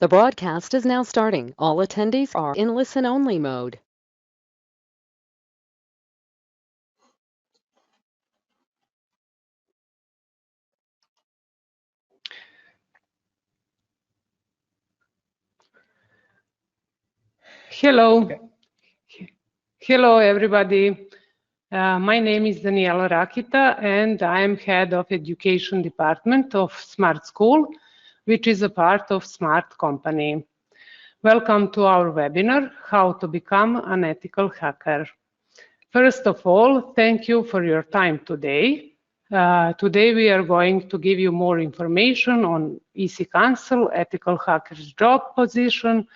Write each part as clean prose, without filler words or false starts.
The broadcast is now starting. All attendees are in listen-only mode. Hello. Hello, everybody. My name is Daniela Rakita, and I am head of education department of Smart School, which is a part of Smart Company. Welcome to our webinar, How to Become an Ethical Hacker. First of all, thank you for your time today. Today we are going to give you more information on EC Council, ethical hackers job position,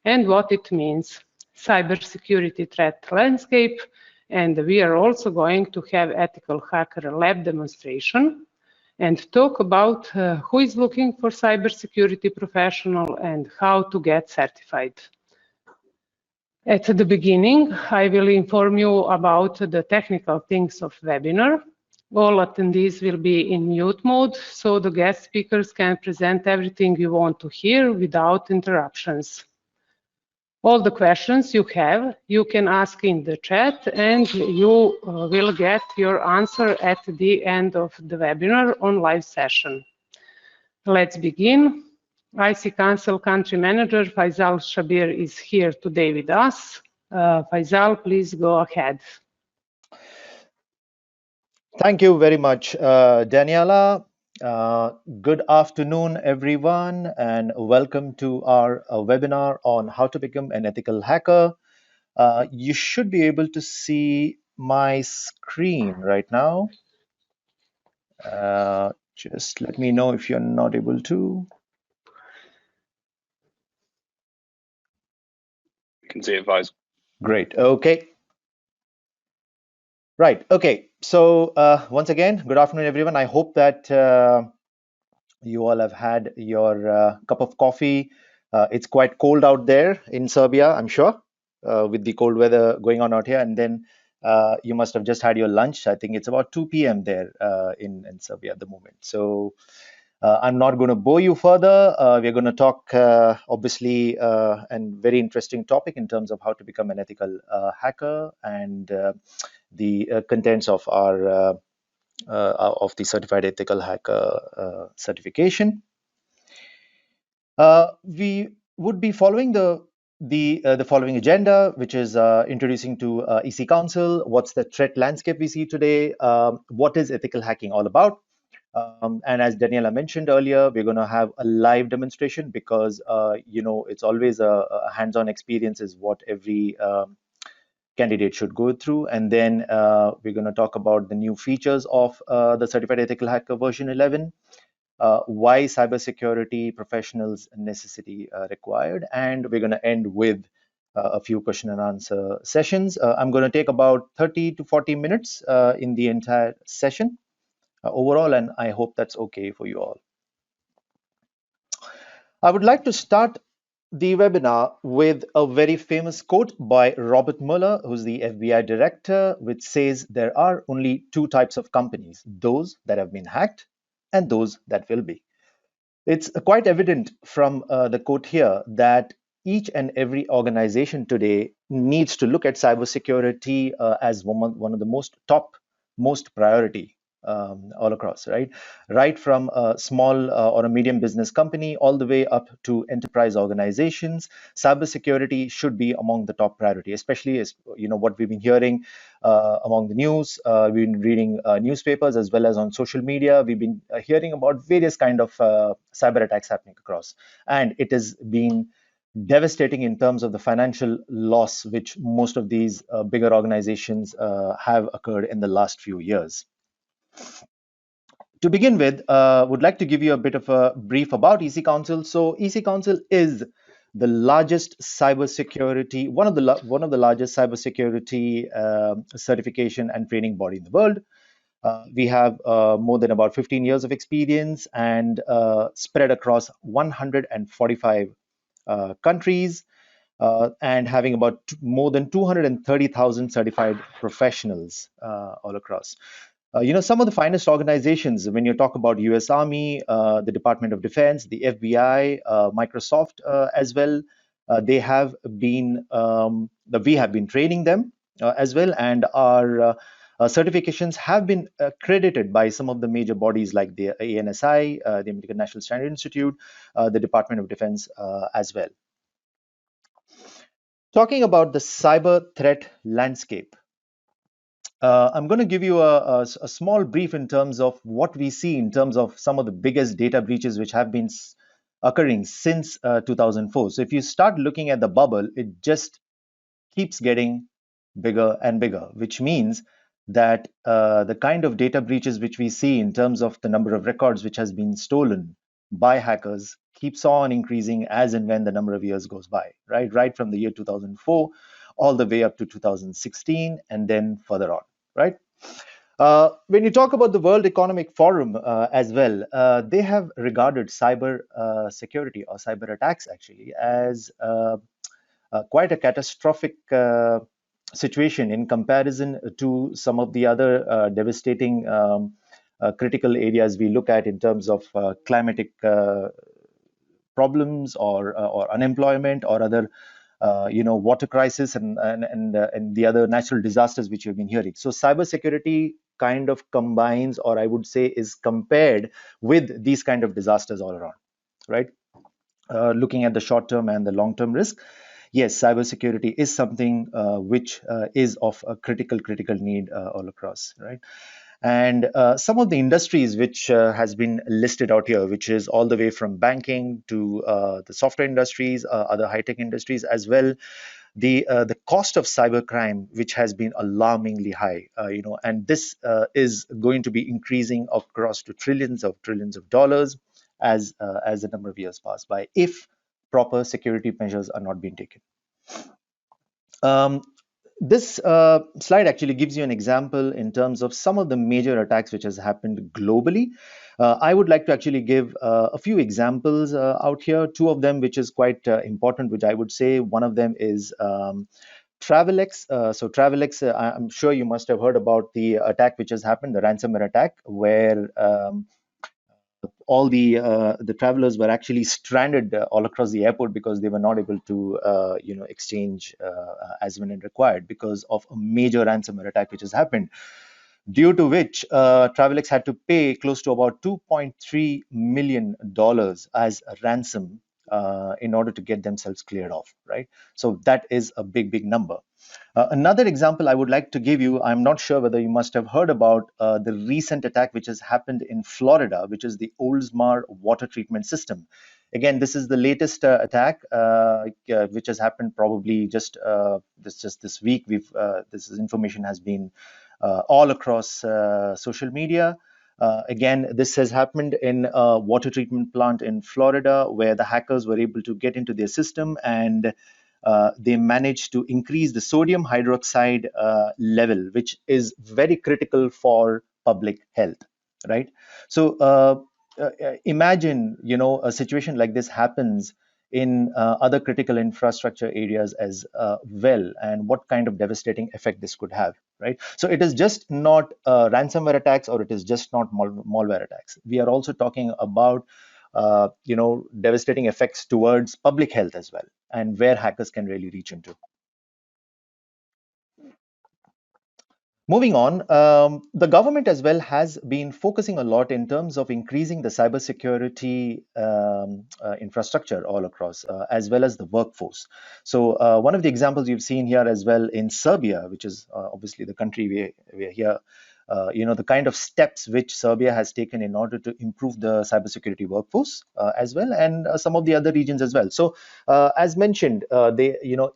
and what it means, cybersecurity threat landscape, and we are also going to have ethical hacker lab demonstration and talk about who is looking for cybersecurity professional and how to get certified. At the beginning, I will inform you about the technical things of webinar. All attendees will be in mute mode, so the guest speakers can present everything you want to hear without interruptions. All the questions you have, you can ask in the chat, and you will get your answer at the end of the webinar on live session. Let's begin. IC Council Country Manager Faizal Shabeer is here today with us. Faizal, please go ahead. Thank you very much, Daniela. Good afternoon, everyone, and welcome to our webinar on how to become an ethical hacker. You should be able to see my screen right now. Just let me know if you're not able to. You can see it, Faisal. Great. Okay. Right. Okay. So once again, good afternoon, everyone. I hope that you all have had your cup of coffee. It's quite cold out there in Serbia, I'm sure, with the cold weather going on out here. And then you must have just had your lunch. I think it's about 2 p.m. there in Serbia at the moment. So I'm not going to bore you further. We're going to talk, obviously, and very interesting topic in terms of how to become an ethical hacker and the contents of our of the Certified Ethical Hacker certification. We would be following the following agenda, which is introducing to EC Council, what's the threat landscape we see today, what is ethical hacking all about, and as Daniela mentioned earlier, we're going to have a live demonstration because you know, it's always a hands-on experience is what every candidate should go through. And then we're going to talk about the new features of the Certified Ethical Hacker version 11, why cybersecurity professionals necessity required, and we're going to end with a few question and answer sessions. I'm going to take about 30 to 40 minutes in the entire session overall, and I hope that's okay for you all. I would like to start the webinar with a very famous quote by Robert Mueller, who's the FBI director, which says there are only two types of companies, those that have been hacked and those that will be. It's quite evident from the quote here that each and every organization today needs to look at cybersecurity as one of the most priority all across, right? Right from a small or a medium business company all the way up to enterprise organizations, cybersecurity should be among the top priority, especially as you know what we've been hearing among the news. We've been reading newspapers as well as on social media. We've been hearing about various kind of cyber attacks happening across, and it has been devastating in terms of the financial loss which most of these bigger organizations have occurred in the last few years. To begin with, would like to give you a bit of a brief about EC Council. So EC Council is the largest cybersecurity, one of the largest cybersecurity certification and training body in the world. We have more than about 15 years of experience and spread across 145 countries and having about more than 230,000 certified professionals all across. Some of the finest organizations, when you talk about US Army, the Department of Defense, the FBI, Microsoft as well, they have been, we have been training them as well, and our certifications have been credited by some of the major bodies like the ANSI, the American National Standard Institute, the Department of Defense as well. Talking about the cyber threat landscape, I'm going to give you a small brief in terms of what we see in terms of some of the biggest data breaches which have been occurring since 2004. So if you start looking at the bubble, it just keeps getting bigger and bigger, which means that the kind of data breaches which we see in terms of the number of records which has been stolen by hackers keeps on increasing as and when the number of years goes by, right from the year 2004 all the way up to 2016 and then further on, right? When you talk about the World Economic Forum as well, they have regarded cyber security or cyber attacks actually as quite a catastrophic situation in comparison to some of the other devastating critical areas we look at in terms of climatic problems or unemployment or other water crisis and the other natural disasters which you've been hearing. So cybersecurity kind of combines, or I would say is compared with these kind of disasters all around, right? Looking at the short term and the long term risk, yes, cybersecurity is something which is of a critical need all across, right? And some of the industries which has been listed out here, which is all the way from banking to the software industries, other high-tech industries as well. The cost of cybercrime, which has been alarmingly high, and this is going to be increasing across to trillions of dollars as the number of years pass by, if proper security measures are not being taken. This slide actually gives you an example in terms of some of the major attacks which has happened globally. I would like to actually give a few examples out here, two of them which is quite important, which I would say. One of them is Travelex. So Travelex, I'm sure you must have heard about the attack which has happened, the ransomware attack, where all the travelers were actually stranded all across the airport because they were not able to exchange as when required because of a major ransomware attack which has happened, due to which Travelex had to pay close to about $2.3 million as a ransom in order to get themselves cleared off, right? So that is a big number. Another example I would like to give you, I'm not sure whether you must have heard about the recent attack which has happened in Florida, which is the Oldsmar water treatment system. Again, this is the latest attack which has happened probably just this week. This information has been all across social media. Again, this has happened in a water treatment plant in Florida, where the hackers were able to get into their system and they managed to increase the sodium hydroxide level, which is very critical for public health, right? So imagine, a situation like this happens in other critical infrastructure areas as well, and what kind of devastating effect this could have, right? So it is just not ransomware attacks, or it is just not malware attacks. We are also talking about devastating effects towards public health as well, and where hackers can really reach into. Moving on, the government as well has been focusing a lot in terms of increasing the cybersecurity infrastructure all across, as well as the workforce. So one of the examples you've seen here as well in Serbia, which is obviously the country we are here, the kind of steps which Serbia has taken in order to improve the cybersecurity workforce as well, and some of the other regions as well. So as mentioned,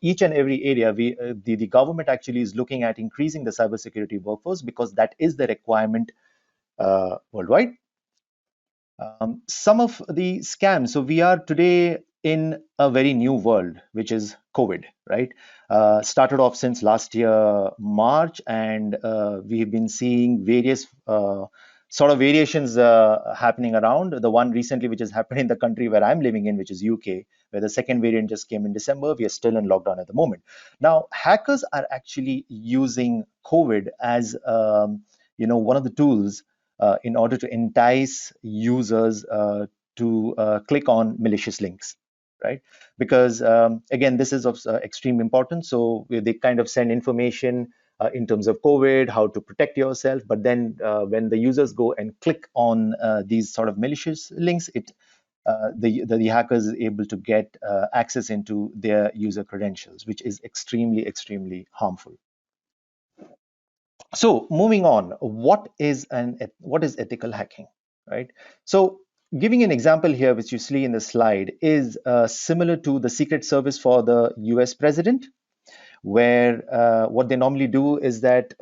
each and every area, the government actually is looking at increasing the cybersecurity workforce because that is the requirement worldwide. Some of the scams. So we are today in a very new world, which is COVID, right? Started off since last year, March, and we've been seeing various sort of variations happening around. The one recently, which has happened in the country where I'm living in, which is UK, where the second variant just came in December. We are still in lockdown at the moment. Now, hackers are actually using COVID as one of the tools in order to entice users to click on malicious links, right? Because again, this is of extreme importance. So they kind of send information in terms of COVID, how to protect yourself. But then when the users go and click on these sort of malicious links, the hackers is able to get access into their user credentials, which is extremely, extremely harmful. So moving on, what is ethical hacking, right? So giving an example here, which you see in the slide, is similar to the Secret Service for the US president, where what they normally do is that,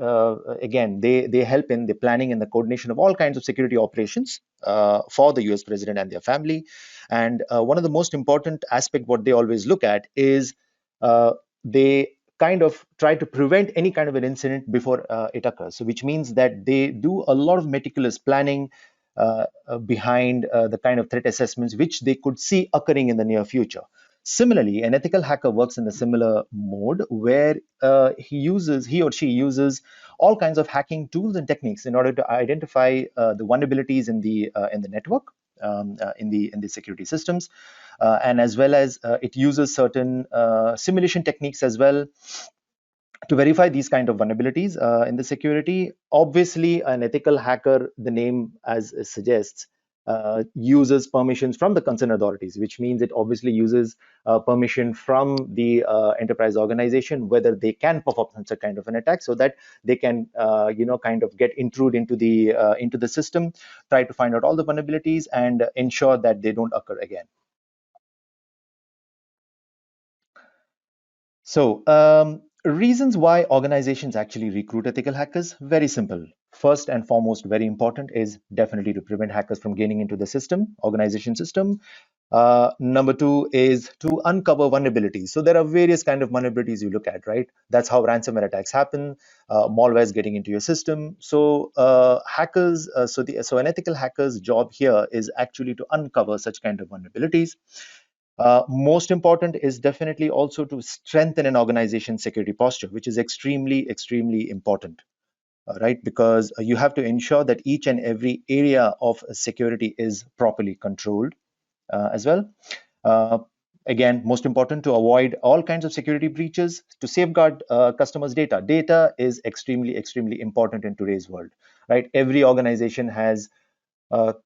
again, they help in the planning and the coordination of all kinds of security operations for the US president and their family. And one of the most important aspect what they always look at is they kind of try to prevent any kind of an incident before it occurs. So which means that they do a lot of meticulous planning behind the kind of threat assessments which they could see occurring in the near future. Similarly, an ethical hacker works in a similar mode where he or she uses all kinds of hacking tools and techniques in order to identify the vulnerabilities in the network, in the security systems, and as well as it uses certain simulation techniques as well to verify these kind of vulnerabilities in the security. Obviously, an ethical hacker, the name as suggests, uses permissions from the concerned authorities, which means it obviously uses permission from the enterprise organization, whether they can perform such a kind of an attack, so that they can, kind of intrude into the system, try to find out all the vulnerabilities, and ensure that they don't occur again. So reasons why organizations actually recruit ethical hackers, very simple. First and foremost, very important, is definitely to prevent hackers from gaining into the organization system. Number two is to uncover vulnerabilities. So there are various kind of vulnerabilities you look at, right? That's how ransomware attacks happen. Malware is getting into your system. So hackers, so an ethical hacker's job here is actually to uncover such kind of vulnerabilities. Most important is definitely also to strengthen an organization's security posture, which is extremely, extremely important, right? Because you have to ensure that each and every area of security is properly controlled as well. Again, most important, to avoid all kinds of security breaches, to safeguard customers' data. Data is extremely, extremely important in today's world, right? Every organization has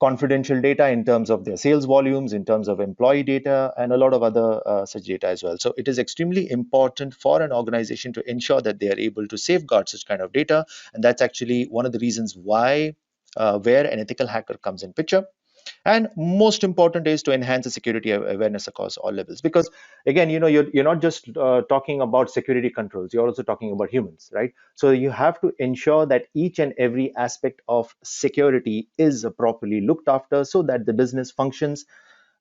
confidential data in terms of their sales volumes, in terms of employee data, and a lot of other such data as well. So it is extremely important for an organization to ensure that they are able to safeguard such kind of data. And that's actually one of the reasons why where an ethical hacker comes in picture. And most important is to enhance the security awareness across all levels, because again, you're not just talking about security controls, you're also talking about humans, right? So you have to ensure that each and every aspect of security is properly looked after, so that the business functions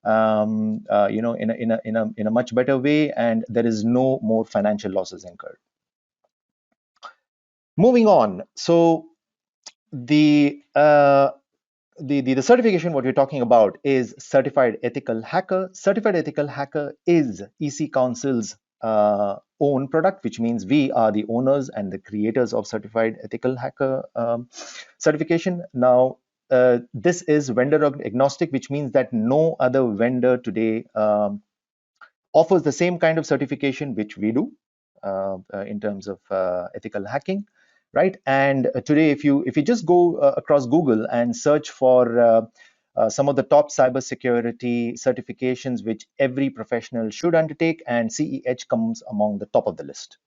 in a much better way, and there is no more financial losses incurred. Moving on, so the certification what we're talking about is Certified Ethical Hacker. Certified Ethical Hacker is EC Council's own product, which means we are the owners and the creators of Certified Ethical Hacker certification. Now, this is vendor agnostic, which means that no other vendor today offers the same kind of certification which we do in terms of ethical hacking. Right, and today, if you just go across Google and search for some of the top cybersecurity certifications which every professional should undertake, and CEH comes among the top of the list.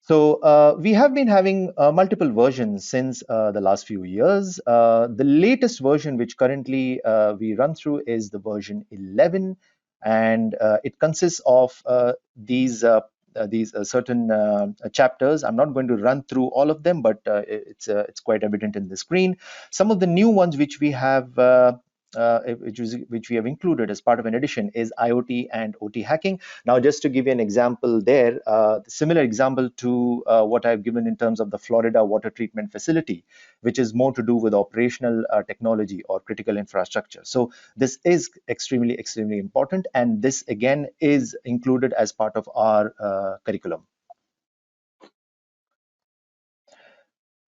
So we have been having multiple versions since the last few years. The latest version which currently we run through is the version 11, and it consists of these certain chapters. I'm not going to run through all of them, but it's quite evident in the screen. Some of the new ones which we have which we have included as part of an edition is IoT and OT hacking. Now, just to give you an example there, similar example to what I've given in terms of the Florida water treatment facility, which is more to do with operational technology or critical infrastructure. So this is extremely, extremely important, and this again is included as part of our curriculum.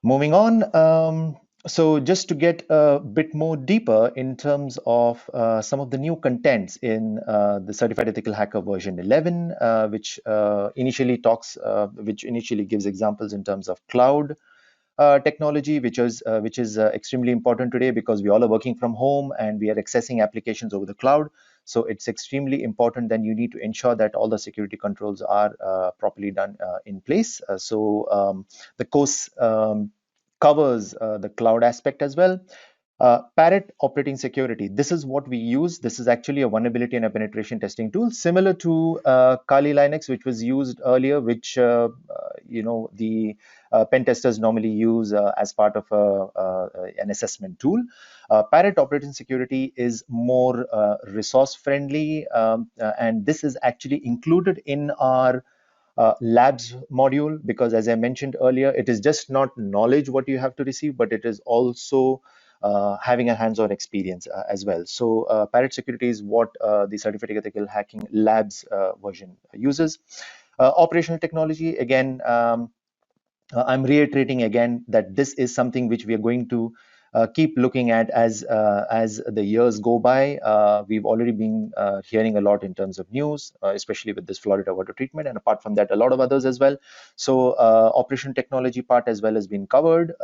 Moving on, so just to get a bit more deeper in terms of some of the new contents in the Certified Ethical Hacker version 11, which initially gives examples in terms of cloud technology, which is extremely important today because we all are working from home and we are accessing applications over the cloud. So it's extremely important that you need to ensure that all the security controls are properly done in place. The course covers the cloud aspect as well. Parrot operating security. This is what we use. This is actually a vulnerability and a penetration testing tool, similar to Kali Linux, which was used earlier, which the pen testers normally use as part of an assessment tool. Parrot operating security is more resource friendly, and this is actually included in our labs module, because as I mentioned earlier, it is just not knowledge what you have to receive, but it is also having a hands-on experience as well. So Parrot Security is what the Certificate Ethical Hacking Labs version uses. Operational technology, again, I'm reiterating again that this is something which we are going to keep looking at as the years go by. We've already been hearing a lot in terms of news, especially with this Florida water treatment, and apart from that, a lot of others as well. So operation technology part as well has been covered.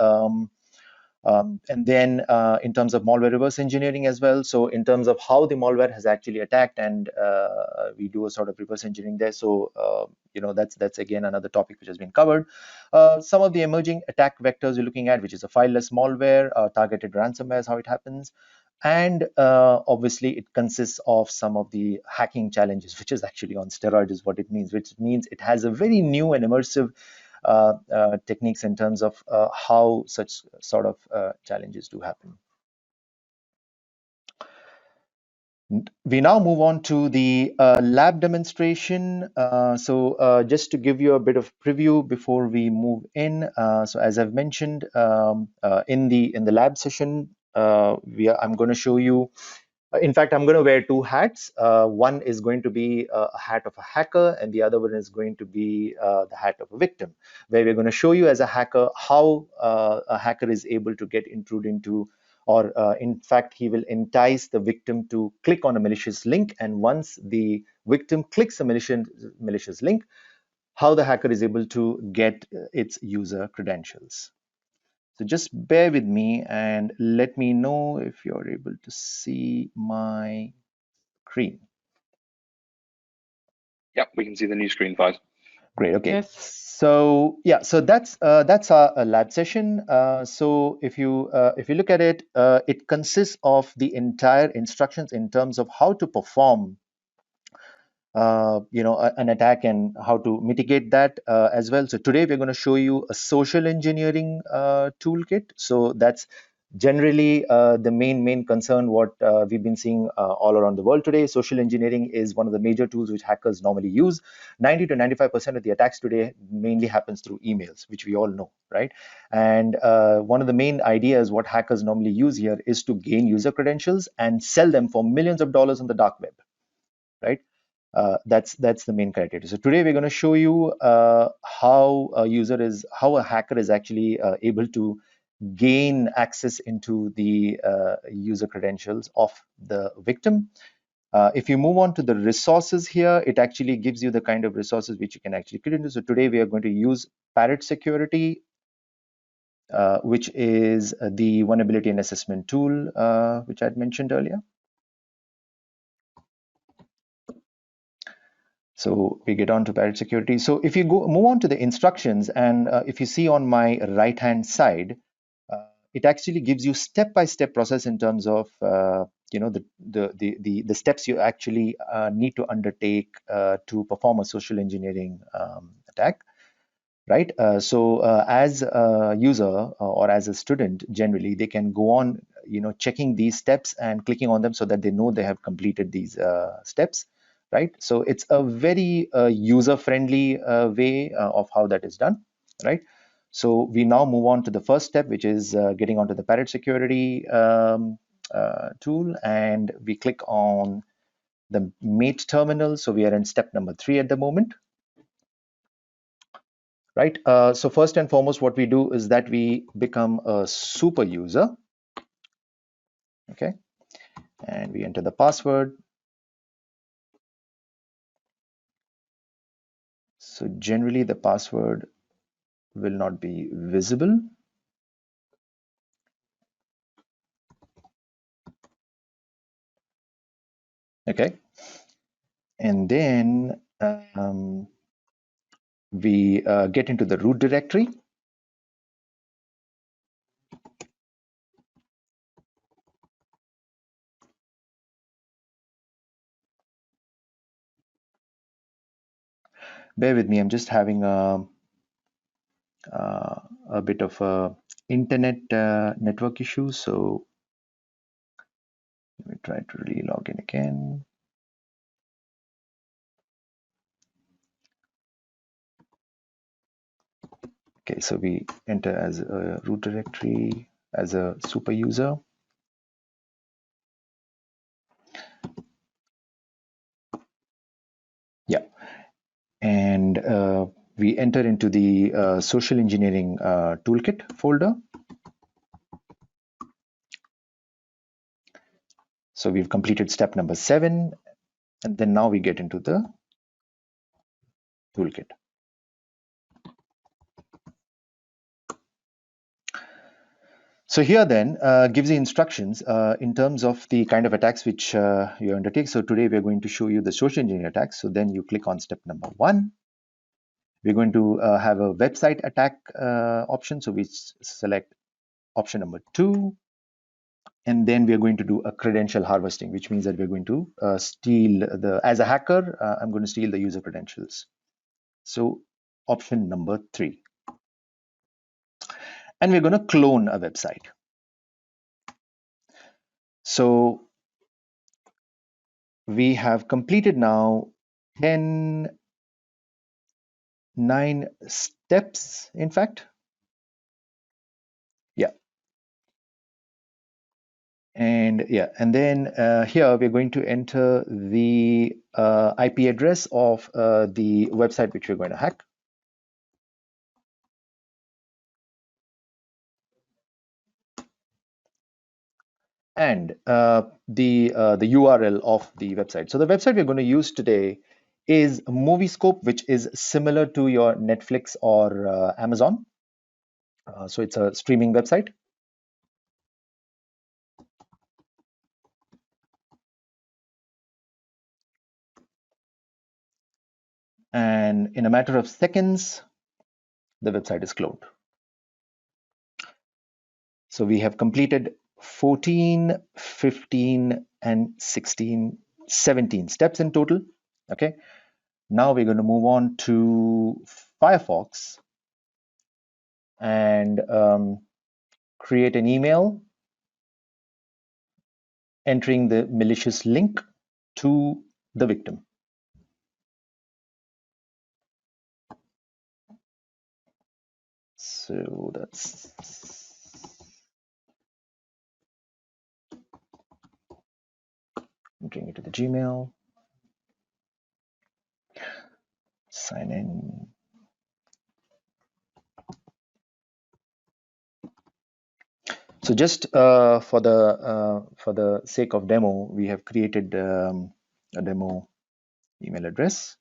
And then in terms of malware reverse engineering as well. So in terms of how the malware has actually attacked, and we do a sort of reverse engineering there. So that's again another topic which has been covered. Some of the emerging attack vectors we're looking at, which is a fileless malware, targeted ransomware is how it happens. And obviously, it consists of some of the hacking challenges, which is actually on steroids, is what it means, which means it has a very new and immersive techniques in terms of how such sort of challenges do happen. We now move on to the lab demonstration. Just to give you a bit of preview before we move in. So as I've mentioned, in the lab session, I'm going to show you. In fact, I'm going to wear two hats. One is going to be a hat of a hacker, and the other one is going to be the hat of a victim, where we're going to show you as a hacker how a hacker is able to get intrude into, or in fact, he will entice the victim to click on a malicious link. And once the victim clicks a malicious link, how the hacker is able to get its user credentials. So just bear with me and let me know if you're able to see my screen. Yep, we can see the new screen, Faizal. Great. Okay. Yes. So yeah, so that's our lab session. So if you look at it, it consists of the entire instructions in terms of how to perform an attack and how to mitigate that as well. So today we're going to show you a social engineering toolkit. So that's generally the main concern what we've been seeing all around the world today. Social engineering is one of the major tools which hackers normally use. 90 to 95% of the attacks today mainly happens through emails, which we all know, right? And one of the main ideas what hackers normally use here is to gain user credentials and sell them for millions of dollars on the dark web, right? That's the main criteria. So today we're going to show you how a hacker is actually able to gain access into the user credentials of the victim. If you move on to the resources here, it actually gives you the kind of resources which you can actually click into. So today we are going to use Parrot Security, which is the vulnerability and assessment tool, which I had mentioned earlier. So we get on to Parrot Security. So if you move on to the instructions, and if you see on my right-hand side, it actually gives you step-by-step process in terms of the steps you actually need to undertake to perform a social engineering attack, right? As a user or as a student, generally they can go on checking these steps and clicking on them so that they know they have completed these steps, right? So it's a very user-friendly way of how that is done, right? So we now move on to the first step, which is getting onto the Parrot Security tool, and we click on the mate terminal. So we are in step number 3 at the moment. right? So first and foremost, what we do is that we become a super user, okay? And we enter the password. So generally the password will not be visible. Okay. And then we get into the root directory. Bear with me, I'm just having a bit of a internet network issue, so let me try to re-log in again. Okay, so we enter as a root directory as a super user. Yeah, and we enter into the social engineering toolkit folder. So we've completed step number 7, and then now we get into the toolkit. So here then gives the instructions in terms of the kind of attacks which you undertake. So today we're going to show you the social engineering attacks. So then you click on step number 1. We're going to have a website attack option. So we select option number 2. And then we're going to do a credential harvesting, which means that we're going to steal as a hacker, I'm going to steal the user credentials. So option number 3. And we're going to clone a website. So we have completed now 9 steps, in fact. Yeah. And yeah, and then here we're going to enter the IP address of the website which we're going to hack. And the URL of the website. So the website we're going to use today is Moviescope, which is similar to your Netflix or Amazon. So it's a streaming website. And in a matter of seconds, the website is cloned. So we have completed 14, 15, and 16, 17 steps in total. Okay. Now we're going to move on to Firefox and create an email entering the malicious link to the victim. So that's entering it to the Gmail, sign in. So just for the sake of demo, we have created a demo email address.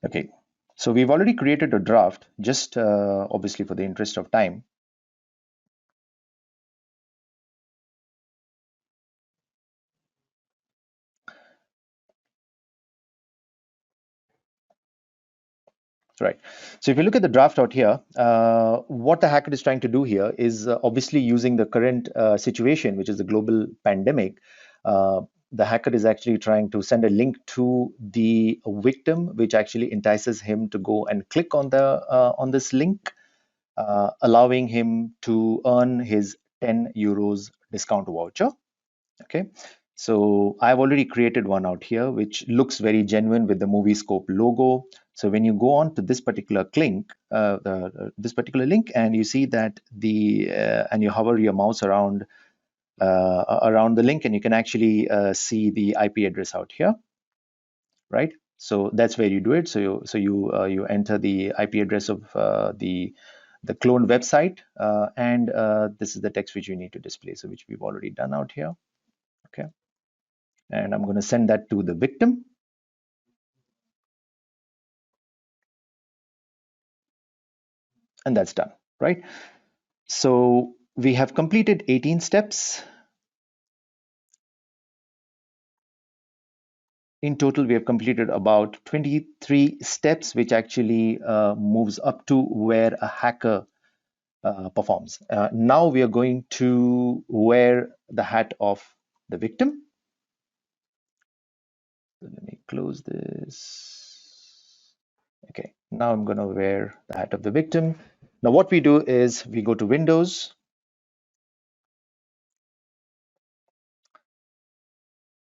Okay, so we've already created a draft, just obviously for the interest of time. Right. So if you look at the draft out here, what the hacker is trying to do here is obviously using the current situation, which is the global pandemic. The hacker is actually trying to send a link to the victim, which actually entices him to go and click on the on this link. allowing him to earn his 10 euros discount voucher. Okay, so I've already created one out here, which looks very genuine with the movie scope logo. So when you go on to this particular link, and you see that and you hover your mouse around the link, and you can actually see the IP address out here, right? So that's where you do it. So you enter the IP address of the cloned website, and this is the text which you need to display, so which we've already done out here. Okay, and I'm going to send that to the victim. And that's done, right? So we have completed 18 steps. In total, we have completed about 23 steps, which actually moves up to where a hacker performs. Now we are going to wear the hat of the victim. So let me close this. Okay, now I'm going to wear the hat of the victim. Now what we do is we go to Windows,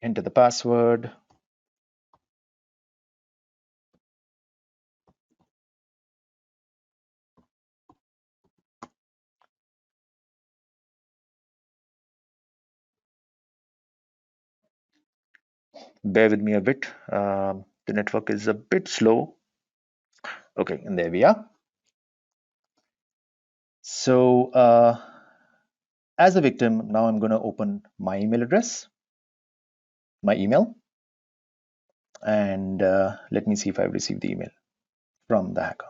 enter the password. Bear with me a bit. The network is a bit slow. Okay, and there we are. So as a victim, now I'm going to open my email address, my email, and let me see if I've received the email from the hacker.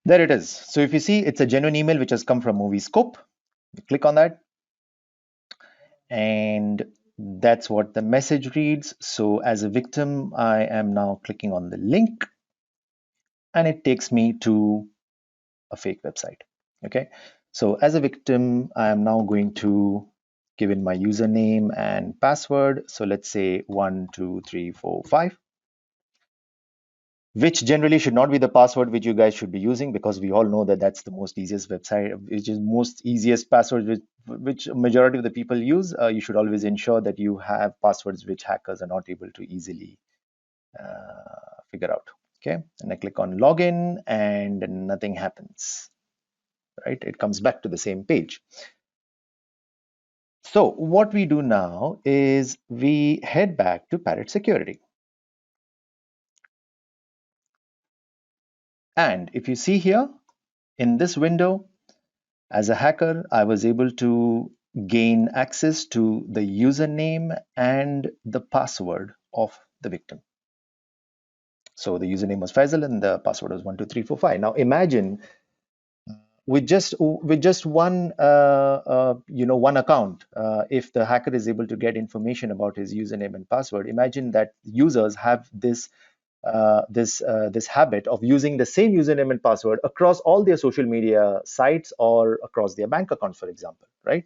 There it is. So if you see, it's a genuine email which has come from Movie Scope. You click on that, and that's what the message reads. So as a victim, I am now clicking on the link, and it takes me to a fake website. Okay, so as a victim, I am now going to give in my username and password. So let's say 12345, which generally should not be the password which you guys should be using, because we all know that that's the most easiest website, which is most easiest password which majority of the people use. You should always ensure that you have passwords which hackers are not able to easily figure out. Okay, and I click on login, and nothing happens. Right, it comes back to the same page. So what we do now is we head back to Parrot Security. And if you see here in this window, as a hacker, I was able to gain access to the username and the password of the victim. So the username was Faizal and the password was 12345. Now imagine with just one one account, if the hacker is able to get information about his username and password, imagine that users have this habit of using the same username and password across all their social media sites or across their bank accounts, for example, right?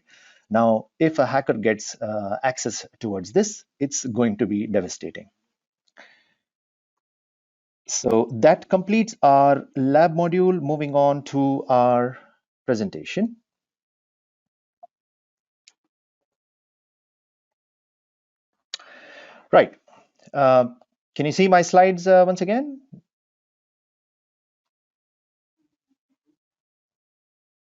Now, if a hacker gets access towards this, it's going to be devastating. So that completes our lab module. Moving on to our presentation. Right. Can you see my slides once again?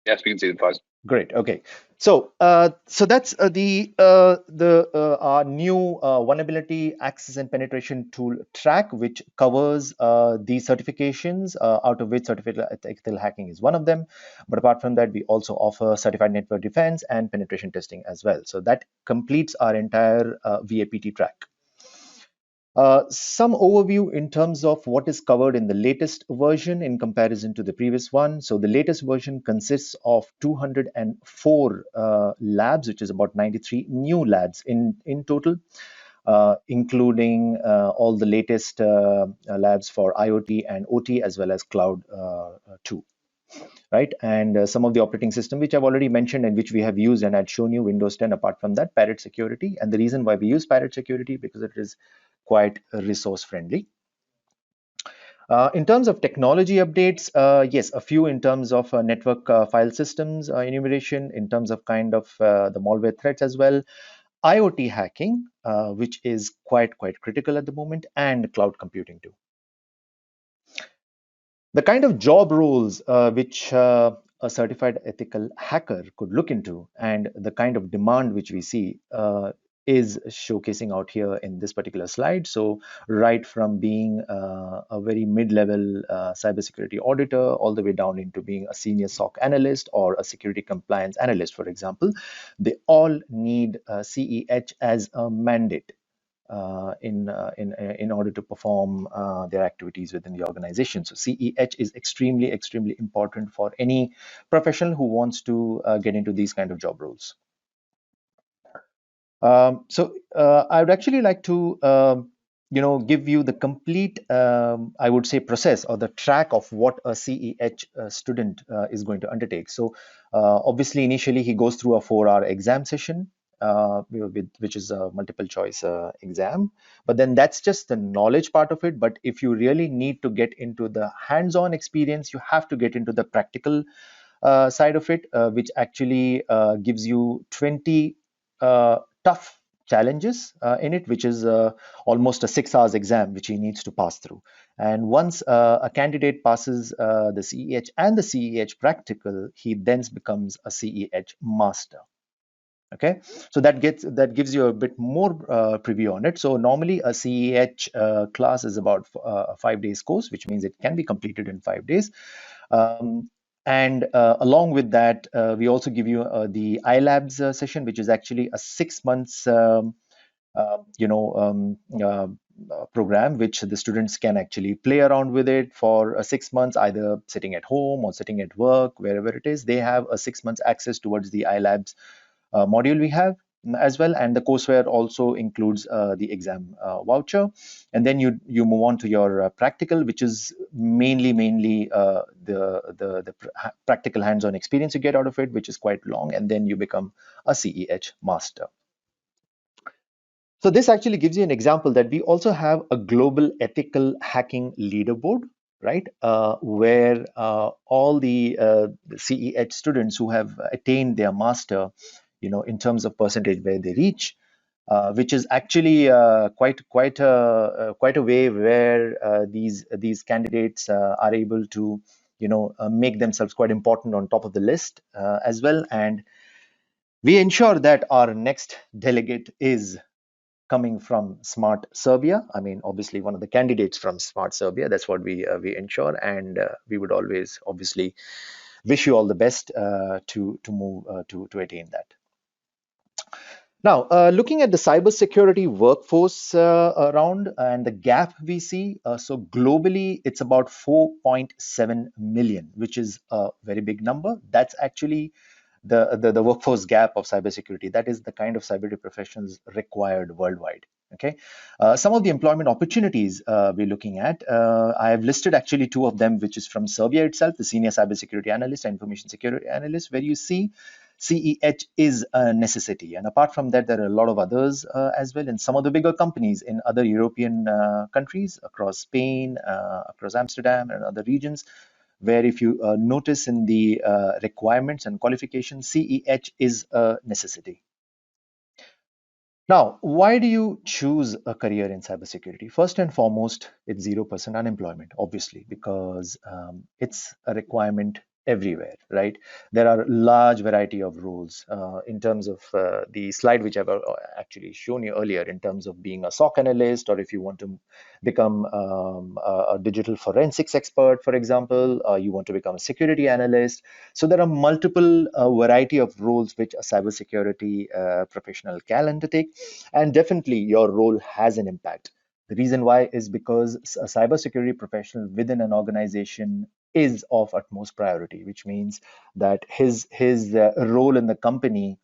Yes, we can see the files. Great. Okay. So that's our new vulnerability access and penetration tool track, which covers these certifications, out of which certificate ethical hacking is one of them. But apart from that, we also offer certified network defense and penetration testing as well. So that completes our entire VAPT track. Some overview in terms of what is covered in the latest version in comparison to the previous one. So the latest version consists of 204 labs, which is about 93 new labs in total, including all the latest labs for IoT and OT, as well as cloud too. Right, and some of the operating system which I've already mentioned and which we have used and had shown you, Windows 10. Apart from that, Parrot Security, and the reason why we use Parrot Security, because it is quite resource friendly. In terms of technology updates, yes, a few in terms of network file systems enumeration, in terms of kind of the malware threats as well, IoT hacking, which is quite critical at the moment, and cloud computing too. The kind of job roles which a certified ethical hacker could look into, and the kind of demand which we see is showcasing out here in this particular slide. So right from being a very mid-level cybersecurity auditor all the way down into being a senior SOC analyst or a security compliance analyst, for example, they all need CEH as a mandate in order to perform their activities within the organization. So CEH is extremely important for any professional who wants to get into these kind of job roles. So I would actually like to give you the complete, I would say, process or the track of what a CEH student is going to undertake. So obviously, initially he goes through a 4-hour exam session, which is a multiple choice exam, but then that's just the knowledge part of it. But if you really need to get into the hands-on experience, you have to get into the practical side of it, which actually gives you 20 tough challenges in it, which is almost a 6 hours exam which he needs to pass through. And once a candidate passes the CEH and the CEH practical, he then becomes a CEH master. Okay, so that gives you a bit more preview on it. So normally a CEH class is about a 5 days course, which means it can be completed in 5 days. And along with that, we also give you the iLabs session, which is actually a 6 months program, which the students can actually play around with it for 6 months, either sitting at home or sitting at work, wherever it is. They have a 6 months access towards the iLabs module we have as well, and the courseware also includes the exam voucher. And then you move on to your practical, which is mainly the practical hands-on experience you get out of it, which is quite long, and then you become a CEH master. So this actually gives you an example that we also have a global ethical hacking leaderboard, right, where all the CEH students who have attained their master, in terms of percentage where they reach, which is actually quite a way where these candidates are able to make themselves quite important on top of the list as well. And we ensure that our next delegate is coming from Smart Serbia. I mean, obviously one of the candidates from Smart Serbia. That's what we ensure, and we would always obviously wish you all the best to move to attain that. Now, looking at the cybersecurity workforce around and the gap we see, so globally it's about 4.7 million, which is a very big number. That's actually the workforce gap of cybersecurity. That is the kind of cybersecurity professionals required worldwide. Okay, some of the employment opportunities we're looking at, I have listed actually 2 of them, which is from Serbia itself, the senior cybersecurity analyst and information security analyst, where you see CEH is a necessity. And apart from that, there are a lot of others as well in some of the bigger companies in other European countries, across Spain, across Amsterdam and other regions, where if you notice in the requirements and qualifications, CEH is a necessity. Now, why do you choose a career in cybersecurity? First and foremost, it's 0% unemployment, obviously, because it's a requirement everywhere, right? There are a large variety of roles in terms of the slide which I've actually shown you earlier, in terms of being a SOC analyst, or if you want to become a digital forensics expert, for example, you want to become a security analyst. So there are multiple variety of roles which a cybersecurity professional can undertake, and definitely your role has an impact. The reason why is because a cybersecurity professional within an organization is of utmost priority, which means that his role in the company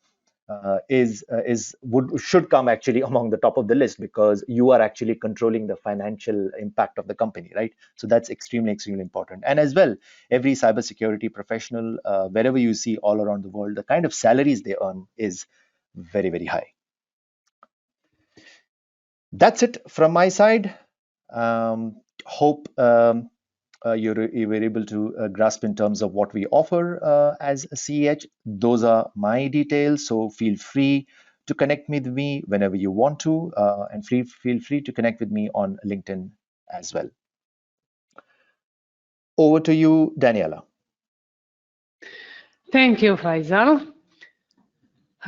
should come actually among the top of the list, because you are actually controlling the financial impact of the company, right? So that's extremely important. And as well, every cybersecurity professional, wherever you see all around the world, the kind of salaries they earn is very high. That's it from my side. Hope you were able to grasp in terms of what we offer as a CEH. Those are my details, so feel free to connect with me whenever you want to, and feel free to connect with me on LinkedIn as well. Over to you, Daniela. Thank you, Faizal.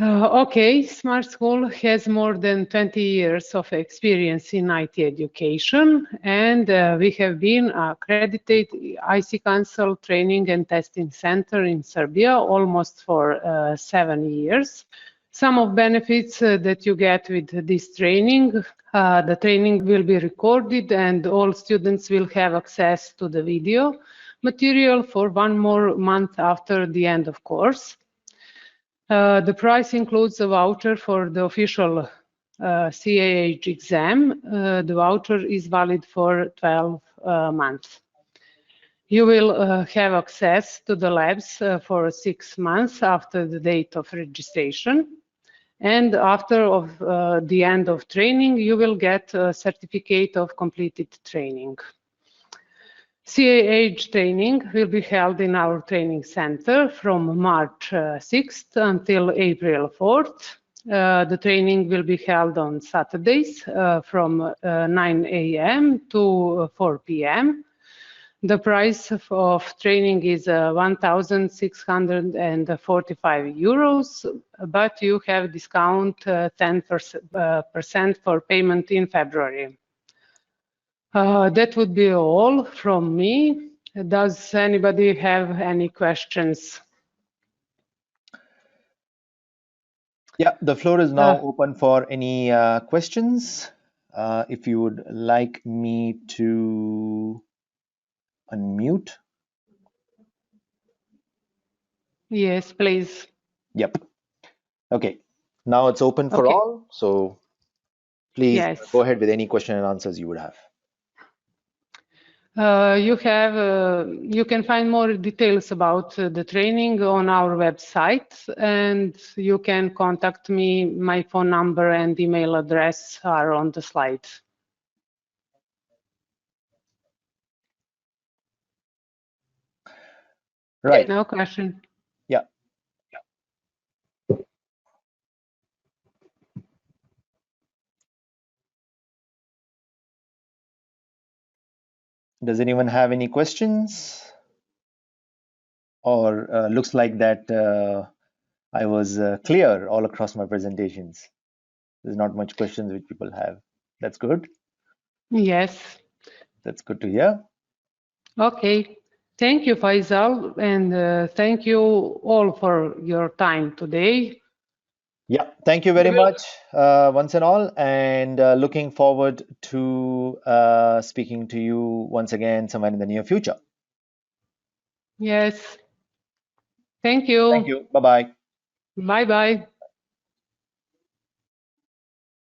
Okay, Smart School has more than 20 years of experience in IT education, and we have been accredited IC Council Training and Testing Center in Serbia almost for 7 years. Some of benefits that you get with this training, the training will be recorded and all students will have access to the video material for 1 more month after the end of course. The price includes a voucher for the official CAH exam. The voucher is valid for 12 months. You will have access to the labs for 6 months after the date of registration. And after the end of training, you will get a certificate of completed training. CAH training will be held in our training center from March 6th until April 4th. The training will be held on Saturdays from 9 a.m. to 4 p.m. The price of training is 1,645 euros, but you have discount 10% for payment in February. That would be all from me. Does anybody have any questions? Yeah, the floor is now open for any questions. If you would like me to unmute. Yes, please. Yep. Okay. Now it's open for all. So please go ahead with any question and answers you would have. You can find more details about the training on our website, and you can contact me. My phone number and email address are on the slide. Right. No question. Yeah. Does anyone have any questions? Or looks like that I was clear all across my presentations. There's not much questions which people have. That's good. Yes. That's good to hear. Okay. Thank you, Faizal, and thank you all for your time today. Yeah, thank you very much once and all, and looking forward to speaking to you once again somewhere in the near future. Yes. Thank you. Thank you. Bye-bye. Bye-bye.